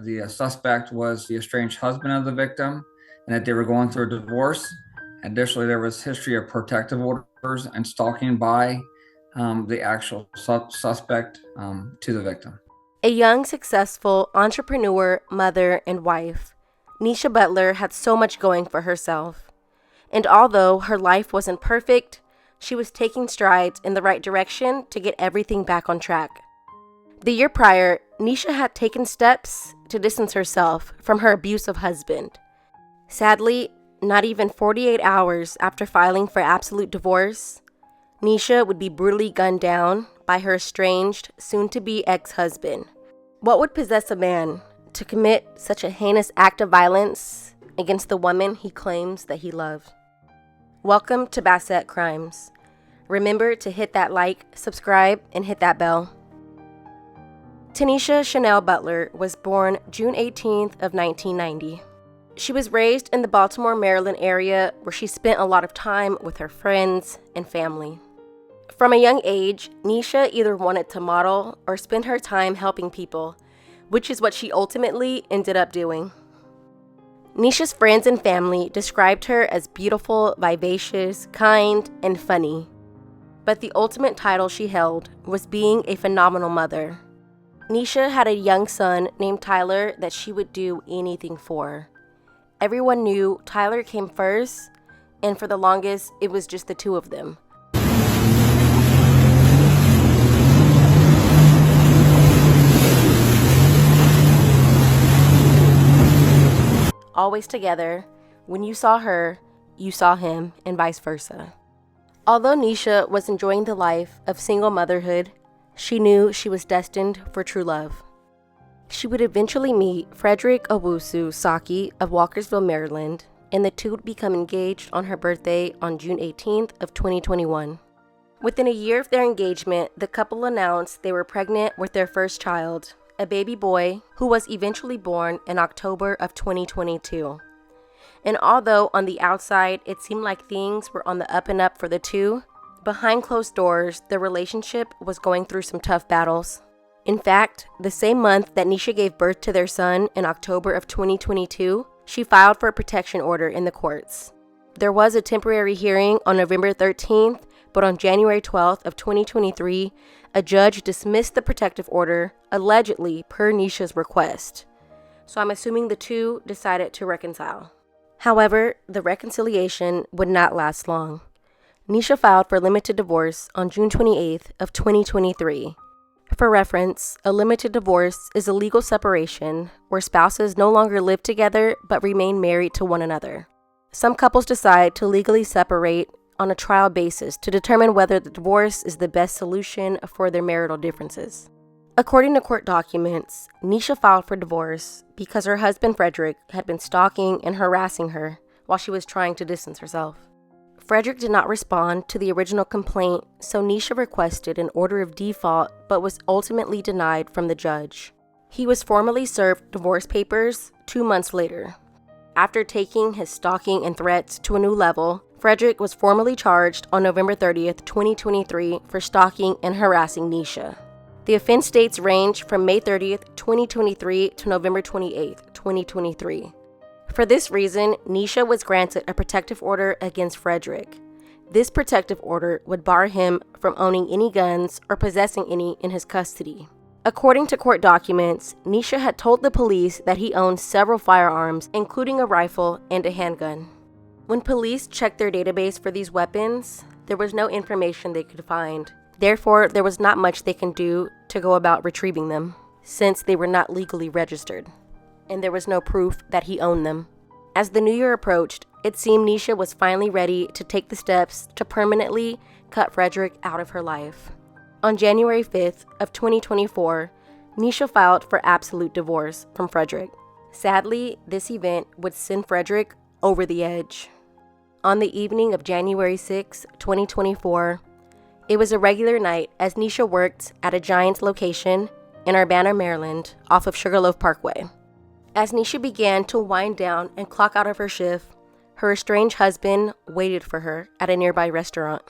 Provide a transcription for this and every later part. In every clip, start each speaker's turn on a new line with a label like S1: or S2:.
S1: The suspect was the estranged husband of the victim and that they were going through a divorce. Additionally, there was history of protective orders and stalking by the actual suspect to the victim.
S2: A young, successful entrepreneur, mother, and wife, Nisha Butler had so much going for herself. And although her life wasn't perfect, she was taking strides in the right direction to get everything back on track. The year prior, Nisha had taken steps to distance herself from her abusive husband. Sadly, not even 48 hours after filing for absolute divorce, Nisha would be brutally gunned down by her estranged, soon-to-be ex-husband. What would possess a man to commit such a heinous act of violence against the woman he claims that he loved? Welcome to Bassett Crimes. Remember to hit that like, subscribe, and hit that bell. Tanisha Chanel Butler was born June 18th of 1990. She was raised in the Baltimore, Maryland area where she spent a lot of time with her friends and family. From a young age, Nisha either wanted to model or spend her time helping people, which is what she ultimately ended up doing. Nisha's friends and family described her as beautiful, vivacious, kind, and funny. But the ultimate title she held was being a phenomenal mother. Nisha had a young son named Tyler that she would do anything for. Everyone knew Tyler came first, and for the longest, it was just the two of them. Always together. When you saw her, you saw him, and vice versa. Although Nisha was enjoying the life of single motherhood, she knew she was destined for true love. She would eventually meet Frederick Owusu Saki of Walkersville, Maryland, and the two would become engaged on her birthday on June 18th of 2021. Within a year of their engagement, the couple announced they were pregnant with their first child, a baby boy who was eventually born in October of 2022. And although on the outside it seemed like things were on the up and up for the two, behind closed doors, their relationship was going through some tough battles. In fact, the same month that Nisha gave birth to their son in October of 2022, she filed for a protection order in the courts. There was a temporary hearing on November 13th, but on January 12th of 2023, a judge dismissed the protective order, allegedly per Nisha's request. So I'm assuming the two decided to reconcile. However, the reconciliation would not last long. Nisha filed for limited divorce on June 28th of 2023. For reference, a limited divorce is a legal separation where spouses no longer live together but remain married to one another. Some couples decide to legally separate on a trial basis to determine whether the divorce is the best solution for their marital differences. According to court documents, Nisha filed for divorce because her husband Frederick had been stalking and harassing her while she was trying to distance herself. Frederick did not respond to the original complaint, so Nisha requested an order of default but was ultimately denied from the judge. He was formally served divorce papers 2 months later. After taking his stalking and threats to a new level, Frederick was formally charged on November 30th, 2023 for stalking and harassing Nisha. The offense dates range from May 30th, 2023 to November 28th, 2023. For this reason, Nisha was granted a protective order against Frederick. This protective order would bar him from owning any guns or possessing any in his custody. According to court documents, Nisha had told the police that he owned several firearms, including a rifle and a handgun. When police checked their database for these weapons, there was no information they could find. Therefore, there was not much they can do to go about retrieving them, since they were not legally registered, and there was no proof that he owned them. As the new year approached, it seemed Nisha was finally ready to take the steps to permanently cut Frederick out of her life. On January 5th of 2024, Nisha filed for absolute divorce from Frederick. Sadly, this event would send Frederick over the edge. On the evening of January 6, 2024, it was a regular night as Nisha worked at a Giants location in Urbana, Maryland, off of Sugarloaf Parkway. As Nisha began to wind down and clock out of her shift, her estranged husband waited for her at a nearby restaurant.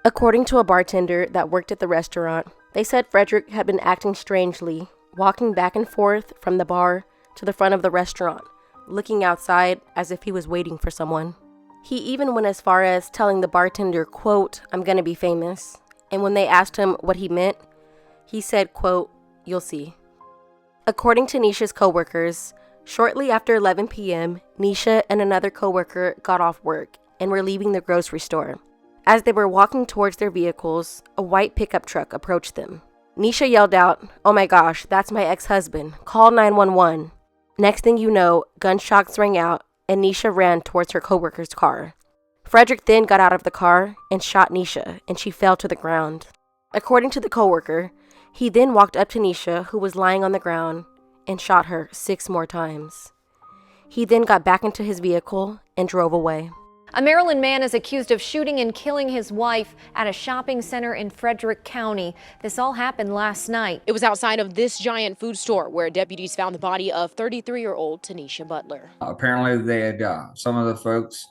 S2: According to a bartender that worked at the restaurant, they said Frederick had been acting strangely, walking back and forth from the bar to the front of the restaurant, looking outside as if he was waiting for someone. He even went as far as telling the bartender, quote, "I'm gonna be famous." And when they asked him what he meant, he said, quote, "You'll see." According to Nisha's coworkers, shortly after 11 p.m., Nisha and another coworker got off work and were leaving the grocery store. As they were walking towards their vehicles, a white pickup truck approached them. Nisha yelled out, "Oh my gosh, that's my ex-husband. Call 911. Next thing you know, gunshots rang out and Nisha ran towards her coworker's car. Frederick then got out of the car and shot Nisha, and she fell to the ground. According to the coworker, he then walked up to Nisha, who was lying on the ground, and shot her 6 more times. He then got back into his vehicle and drove away.
S3: A Maryland man is accused of shooting and killing his wife at a shopping center in Frederick County. This all happened last night.
S4: It was outside of this giant food store where deputies found the body of 33-year-old Tanisha Butler.
S1: Apparently, they had some of the folks,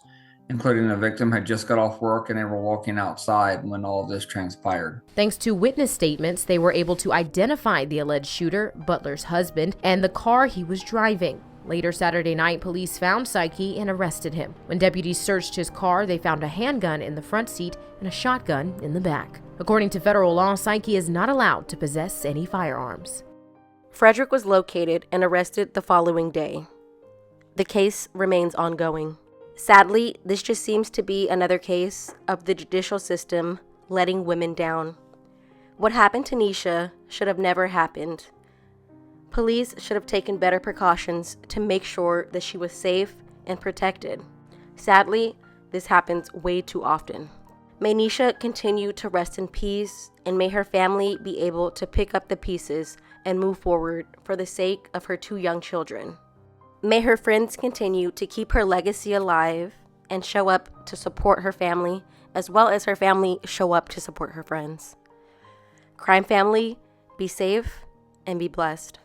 S1: including the victim, had just got off work and they were walking outside when all of this transpired.
S5: Thanks to witness statements, they were able to identify the alleged shooter, Butler's husband, and the car he was driving. Later Saturday night, police found Psyche and arrested him. When deputies searched his car, they found a handgun in the front seat and a shotgun in the back. According to federal law, Psyche is not allowed to possess any firearms.
S2: Frederick was located and arrested the following day. The case remains ongoing. Sadly, this just seems to be another case of the judicial system letting women down. What happened to Nisha should have never happened. Police should have taken better precautions to make sure that she was safe and protected. Sadly, this happens way too often. May Nisha continue to rest in peace, and may her family be able to pick up the pieces and move forward for the sake of her 2 young children. May her friends continue to keep her legacy alive and show up to support her family, as well as her family show up to support her friends. Crime family, be safe and be blessed.